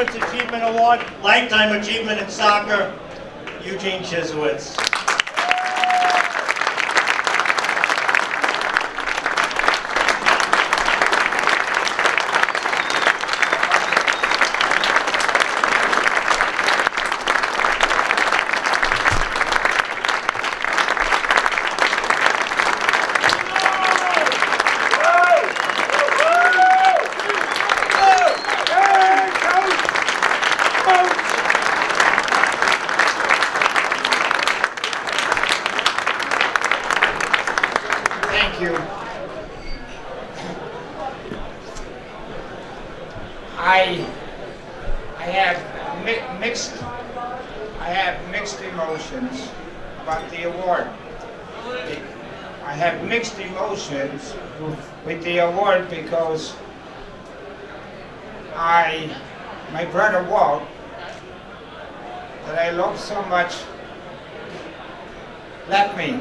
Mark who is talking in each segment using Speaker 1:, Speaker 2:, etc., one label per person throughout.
Speaker 1: Sports Achievement Award, Lifetime Achievement in Soccer, Eugene Chyzowych.
Speaker 2: Thank you. I have mixed emotions about the award. I have mixed emotions with the award because my brother Walt, that I love so much, left me.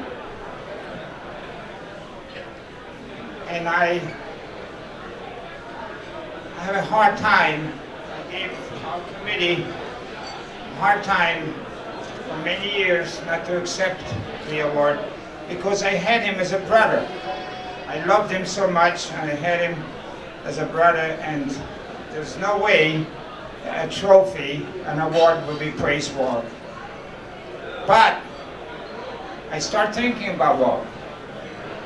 Speaker 2: And I have a hard time. I gave our committee a hard time for many years not to accept the award because I had him as a brother. I loved him so much, and I had him as a brother, and there's no way a trophy, an award would be praised for. But I started thinking about Walt,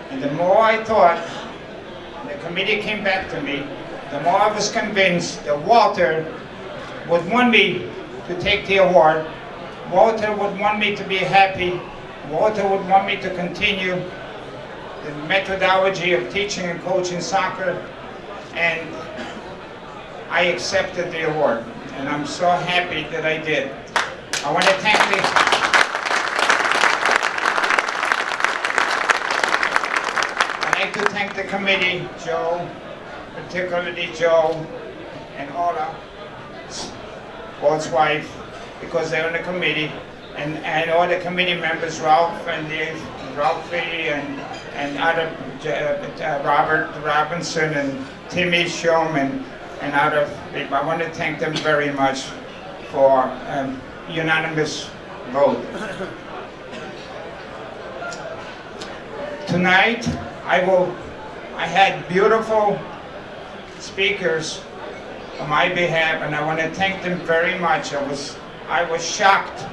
Speaker 2: and the more I thought, the committee came back to me, the more I was convinced that Walter would want me to take the award. Walter would want me to be happy. Walter would want me to continue the methodology of teaching and coaching soccer, and I accepted the award, and I'm so happy that I did. I want to thank the committee, Joe, particularly Joe, and Ola, Walt's wife, because they're on the committee, and all the committee members, Ralph and Dave, Ralphie, and other, Robert Robinson and Timmy Shum and other people. I want to thank them very much for unanimous vote. Tonight, I had beautiful speakers on my behalf, and I want to thank them very much. I was shocked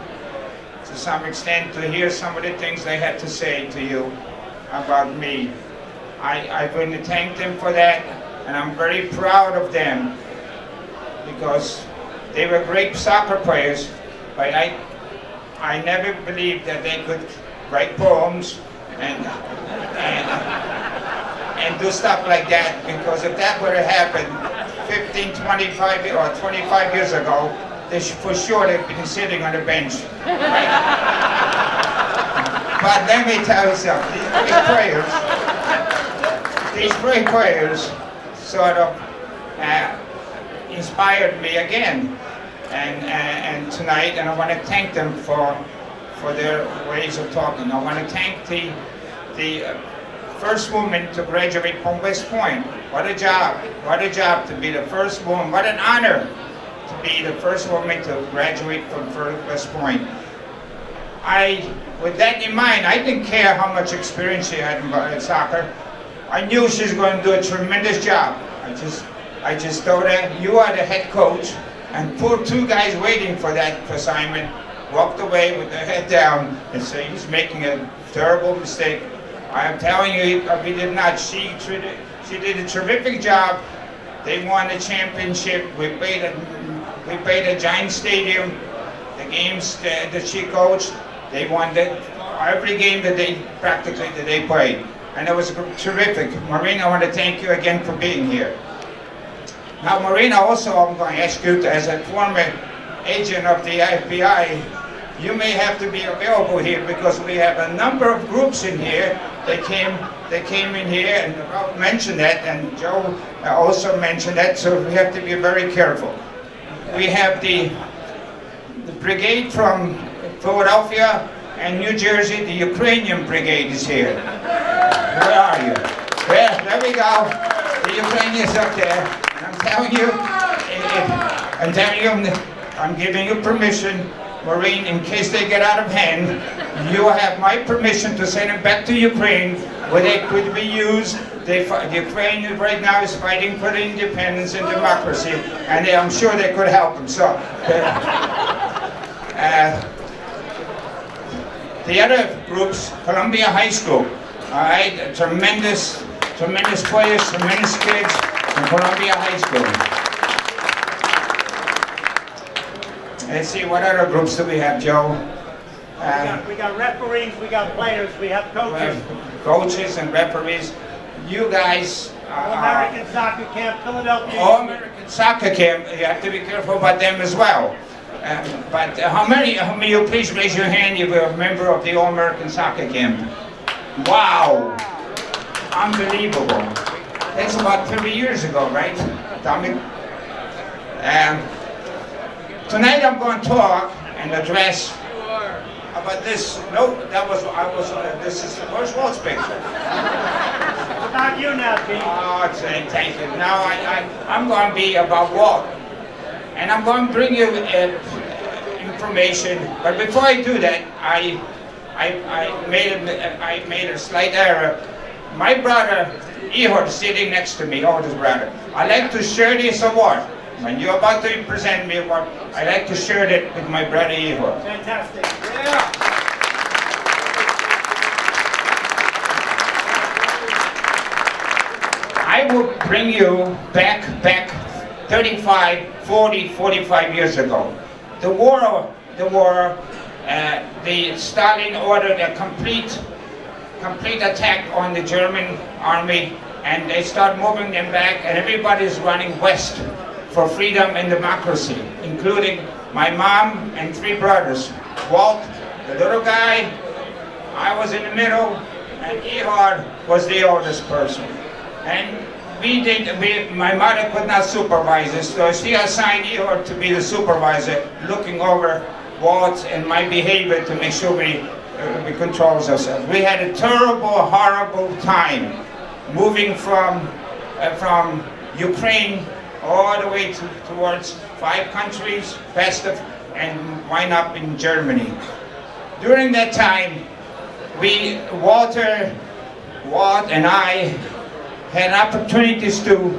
Speaker 2: to some extent to hear some of the things they had to say to you about me. I want to thank them for that, and I'm very proud of them because they were great soccer players, but I never believed that they could write poems and do stuff like that, because if that would have happened 15, 25 or 25 years ago, for sure they'd been sitting on the bench. Right? But let me tell you something, these great players sort of inspired me again, and tonight, and I want to thank them for their ways of talking. I want to thank the first woman to graduate from West Point. What a job to be the first woman. What an honor to be the first woman to graduate from West Point. With that in mind, I didn't care how much experience she had in soccer. I knew she was going to do a tremendous job. I just told her, you are the head coach, and poor two guys waiting for that assignment walked away with their head down and said, he's making a terrible mistake. I am telling you, we did not. She did a terrific job. They won the championship. We played at Giant Stadium. The games that she coached, they won every game that they played, and it was terrific. Marina, I want to thank you again for being here. Now, Marina, also I'm going to ask you, as a former agent of the FBI, you may have to be available here because we have a number of groups in here. They came in here, and Ralph mentioned that, and Joe also mentioned that, so we have to be very careful. We have the brigade from Philadelphia and New Jersey. The Ukrainian brigade is here. Where are you? There we go. The Ukrainians up there. And I'm telling you, I'm telling you, I'm giving you permission, Marine, in case they get out of hand. You have my permission to send them back to Ukraine, where they could be used. The Ukraine right now is fighting for the independence and democracy, and I'm sure they could help them. So, the other groups, Columbia High School, all right, tremendous players, tremendous kids from Columbia High School. Let's see, what other groups do we have, Joe?
Speaker 1: We got referees, we got players, we have coaches.
Speaker 2: Coaches and referees. You guys
Speaker 1: All-American Soccer Camp, Philadelphia.
Speaker 2: All-American Soccer Camp, you have to be careful about them as well. But how many of you, please raise your hand, you were a member of the All-American Soccer Camp? Wow! Unbelievable. That's about 30 years ago, right, Tommy? Tonight I'm going to talk and address about this. No, this is the first Walt's picture.
Speaker 1: About you now, Pete.
Speaker 2: Oh, thank you. Now I'm going to be about Walt. And I'm going to bring you information. But before I do that, I made a slight error. My brother, Ehud, is sitting next to me, oldest brother. I like to share this award. When you're about to present me award, I like to share it with my brother Ehud.
Speaker 1: Fantastic.
Speaker 2: Yeah. I will bring you back 35, 40, 45 years ago. The Stalin ordered a complete attack on the German army, and they start moving them back, and everybody's running west for freedom and democracy, including my mom and 3 brothers. Walt, the little guy, I was in the middle, and Ehud was the oldest person. And my mother could not supervise us, so she assigned Ehud to be the supervisor, looking over Walt and my behavior to make sure we control ourselves. We had a terrible, horrible time moving from Ukraine all the way towards 5 countries, and wind up in Germany. During that time, Walt and I had opportunities to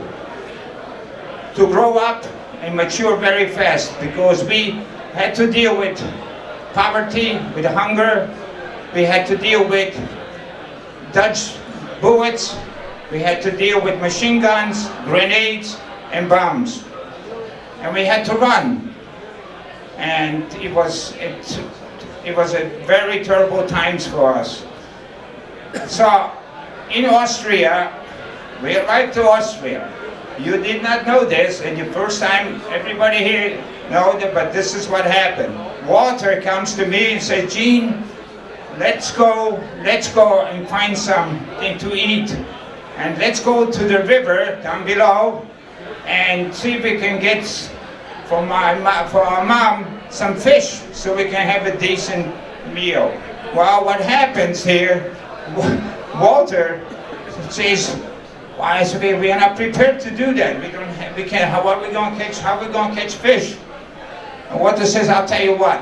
Speaker 2: grow up and mature very fast, because we had to deal with poverty, with hunger. We had to deal with Dutch bullets. We had to deal with machine guns, grenades, and bombs. And we had to run. And it was a very terrible times for us. So in Austria, we arrived to Austria. You did not know this, and the first time everybody here know that, but this is what happened. Walter comes to me and says, Gene, let's go and find something to eat. And let's go to the river down below and see if we can get for our mom some fish so we can have a decent meal. Well, what happens here, Walter says, why, we are not prepared to do that. How are we going to catch fish? And Walter says, I'll tell you what,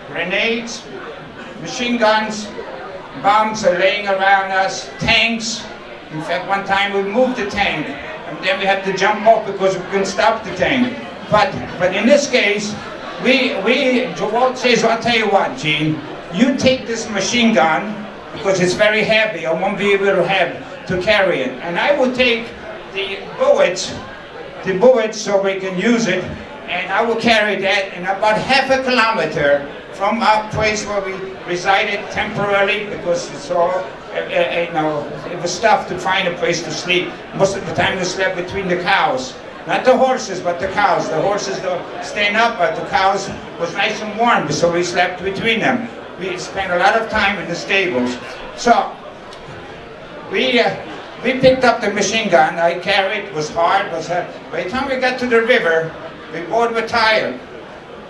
Speaker 2: grenades, machine guns, bombs are laying around us, tanks. In fact, one time we moved the tank, and then we had to jump off because we couldn't stop the tank. But in this case, Walt says, I'll tell you what, Gene, you take this machine gun, because it's very heavy, I won't be able to carry it. And I will take the bullets so we can use it, and I will carry that in about half a kilometer from our place where we resided temporarily, because it's all, it was tough to find a place to sleep. Most of the time we slept between the cows. Not the horses, but the cows. The horses don't stand up, but the cows was nice and warm, so we slept between them. We spent a lot of time in the stables. So, we picked up the machine gun. I carried, it was hard, by the time we got to the river, we both were tired.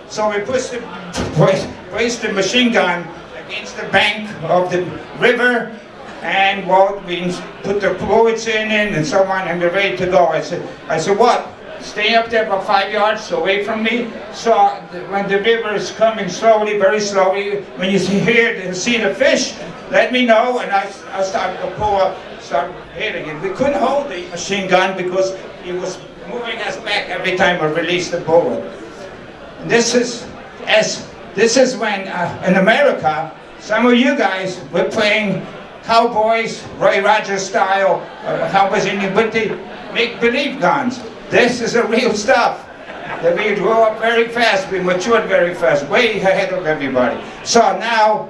Speaker 2: So we placed the machine gun against the bank of the river, and we put the bullets in and so on, and we're ready to go. I said, what? staying up there about 5 yards away from me. So when the river is coming slowly, very slowly, when you see the fish, let me know, and I start to pull up, start hitting it. We couldn't hold the machine gun because he was moving us back every time I released the bullet. And this is when in America, some of you guys were playing cowboys, Roy Rogers style, cowboys with the make-believe guns. This is the real stuff. That we grew up very fast, we matured very fast, way ahead of everybody. So now,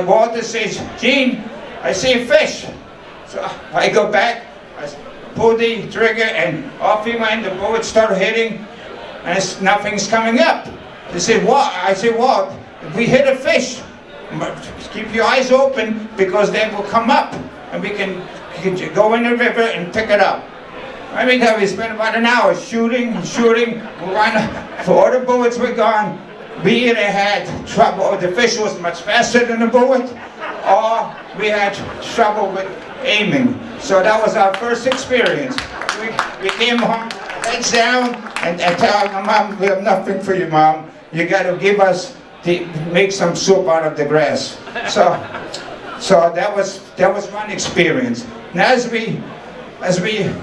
Speaker 2: Walter says, Gene, I see a fish. So I go back, I pull the trigger, and off he went. The bullet started hitting, and nothing's coming up. They said, what? I said, Walt, if we hit a fish, keep your eyes open because they will come up, and we can go in the river and pick it up. I mean, we spent about an hour shooting. All the bullets were gone. We either had trouble, or the fish was much faster than the bullet, or we had trouble with aiming. So that was our first experience. We came home, heads down, and tell my mom, we have nothing for you, Mom. You got to give us, make some soup out of the grass. So that was one experience. Now as we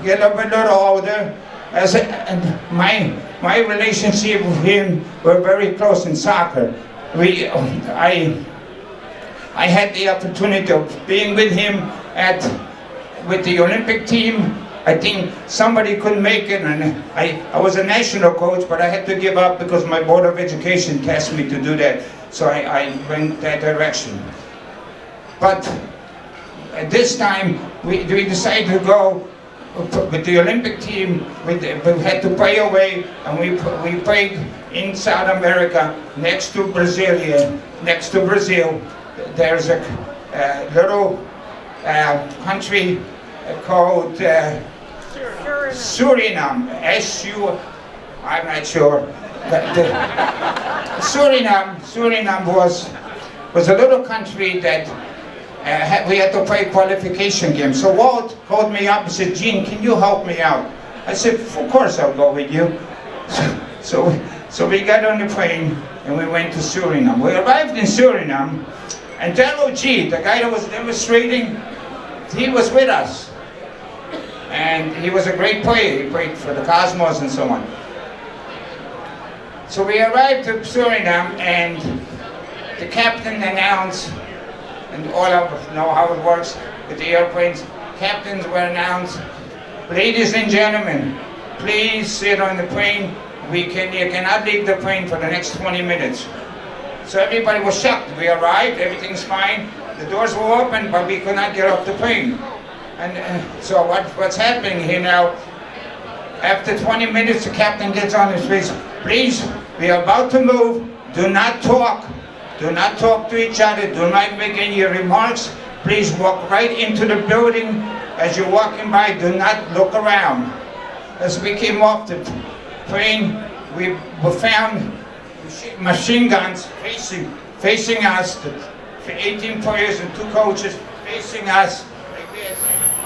Speaker 2: get a little older, and my relationship with him were very close in soccer. I had the opportunity of being with him with the Olympic team. I think somebody couldn't make it, and I was a national coach, but I had to give up because my Board of Education tasked me to do that. So I went that direction. But at this time, we decided to go with the Olympic team. We had to pay away, and we played in South America next to Brazil. There's a little country called Suriname. I'm not sure. Suriname was a little country that we had to play qualification games. So Walt called me up and said, Gene, can you help me out? I said, of course I'll go with you. So we got on the plane and we went to Suriname. We arrived in Suriname, and Dello G, the guy that was demonstrating, he was with us. And he was a great player. He played for the Cosmos and so on. So we arrived to Suriname, and the captain announced, and all of us know how it works with the airplanes. Captains were announced, ladies and gentlemen, please sit on the plane. You cannot leave the plane for the next 20 minutes. So everybody was shocked. We arrived, everything's fine. The doors were open, but we could not get off the plane. And so what's happening here now? After 20 minutes, the captain gets on his face. Please, we are about to move. Do not talk. Do not talk to each other. Do not make any remarks. Please walk right into the building. As you're walking by, do not look around. As we came off the plane, we found machine guns facing us, 18 players and 2 coaches facing us like this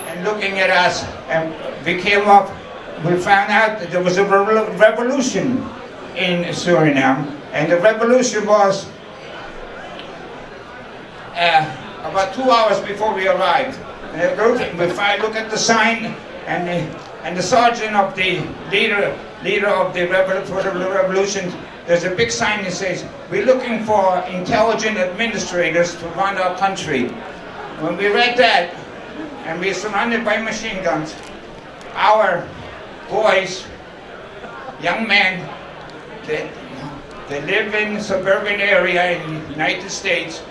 Speaker 2: and looking at us. And we came up, we found out that there was a revolution in Suriname, and the revolution was about 2 hours before we arrived. And if I look at the sign, and the sergeant of the leader of the revolution, there's a big sign that says, we're looking for intelligent administrators to run our country. When we read that, and we're surrounded by machine guns, our boys, young men, that live in a suburban area in the United States,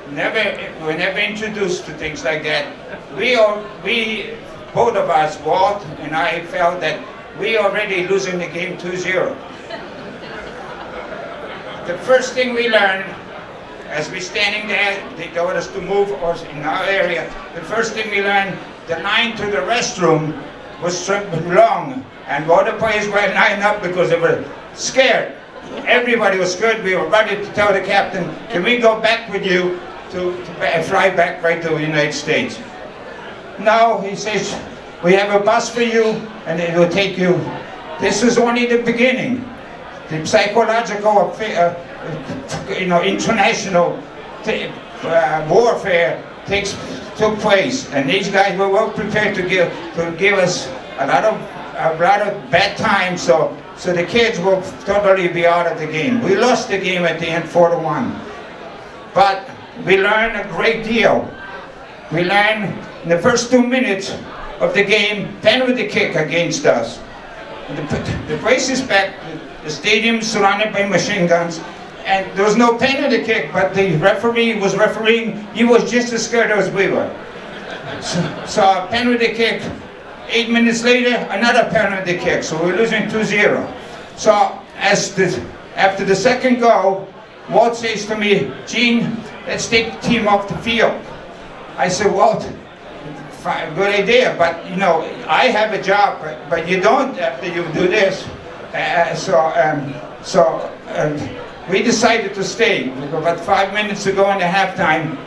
Speaker 2: were never introduced to things like that. We both of us, Walt and I, felt that we already losing the game 2-0. The first thing we learned, as we're standing there, they told us to move us in our area. The first thing we learned, the line to the restroom was long, and all the players were lined up because they were scared. Everybody was scared. We were ready to tell the captain, can we go back with you to fly back right to the United States? No, he says, We have a bus for you, and it will take you. This is only the beginning. The psychological, international warfare took place, and these guys were well prepared to give us a lot of bad times. So the kids will totally be out of the game. We lost the game at the end, 4-1, but we learned a great deal. We learned in the first 2 minutes of the game, penalty kick against us. The place is packed, the stadium surrounded by machine guns, and there was no penalty kick, but the referee was refereeing. He was just as scared as we were. So a penalty kick, 8 minutes later, another penalty kick, so we're losing 2-0. So after the second goal, Walt says to me, "Gene, let's take the team off the field." I said, "Walt, fine, good idea, but I have a job, but you don't after you do this." We decided to stay. About 5 minutes ago in the halftime,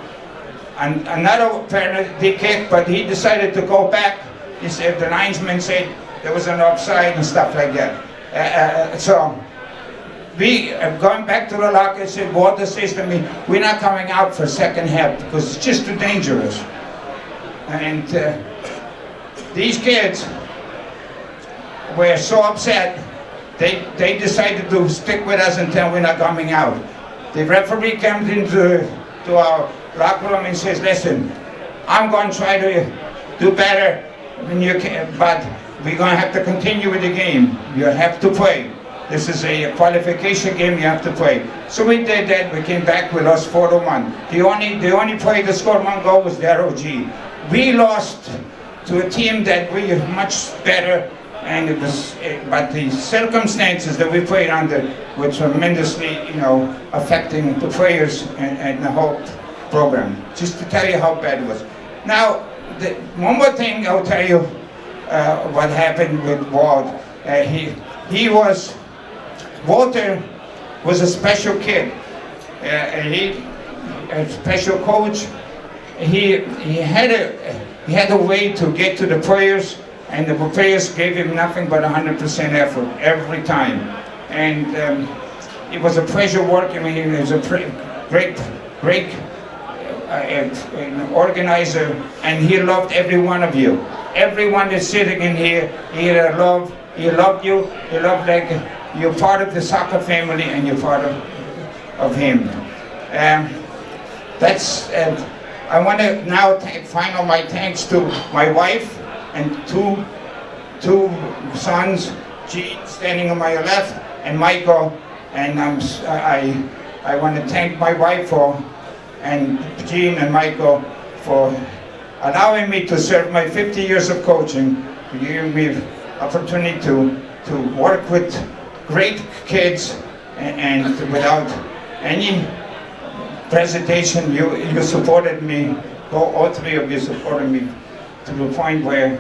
Speaker 2: and another penalty kick, but he decided to go back. He said the linesman said there was an offside and stuff like that. So we going back to the locker. I said, Walter says to me, "We're not coming out for second half because it's just too dangerous." And these kids were so upset. They decided to stick with us until we're not coming out. The referee comes into our locker room and says, "Listen, I'm going to try to do better than you can, but we're going to have to continue with the game. You have to play. This is a qualification game. You have to play." So we did that. We came back. We lost 4-1. The only player that scored 1 goal was Darryl G. We lost to a team that we are much better. And but the circumstances that we played under were tremendously, affecting the players and the whole program. Just to tell you how bad it was. Now, one more thing I'll tell you what happened with Walt. Walter was a special kid. He a special coach. He had a way to get to the players. And the players gave him nothing but 100% effort every time. And it was a pleasure working with him. He was a great organizer, and he loved every one of you. Everyone that's sitting in here, he loved you. He loved like you're part of the soccer family and you're part of him. I want to now final my thanks to my wife and two sons, Gene standing on my left, and Michael. And I want to thank my wife and Gene and Michael for allowing me to serve my 50 years of coaching, giving me the opportunity to work with great kids and without any presentation. You supported me, all three of you supported me to the point where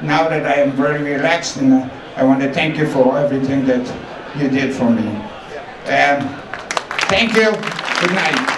Speaker 2: now that I am very relaxed, and I want to thank you for everything that you did for me. Thank you. Good night.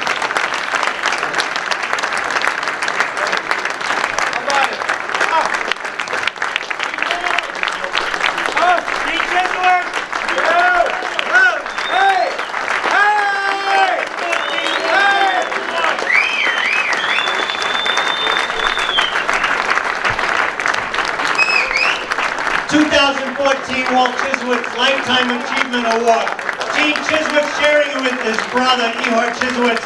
Speaker 1: Walt Chyzowych Lifetime Achievement Award. Gene Chyzowych sharing it with his brother, Ihor Chyzowych.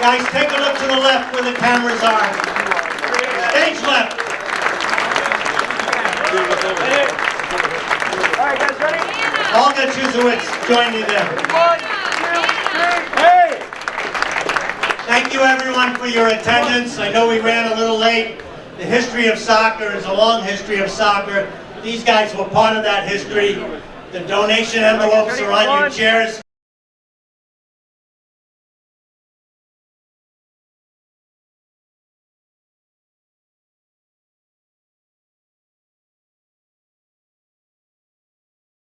Speaker 1: Guys, take a look to the left where the cameras are. Stage left.
Speaker 3: All right, guys, ready?
Speaker 1: Olga Chyzowych, join me there.
Speaker 3: 1, 2, 3, hey!
Speaker 1: Thank you everyone for your attendance. I know we ran a little late. The history of soccer is a long history of soccer. These guys were part of that history. The donation envelopes are on your chairs.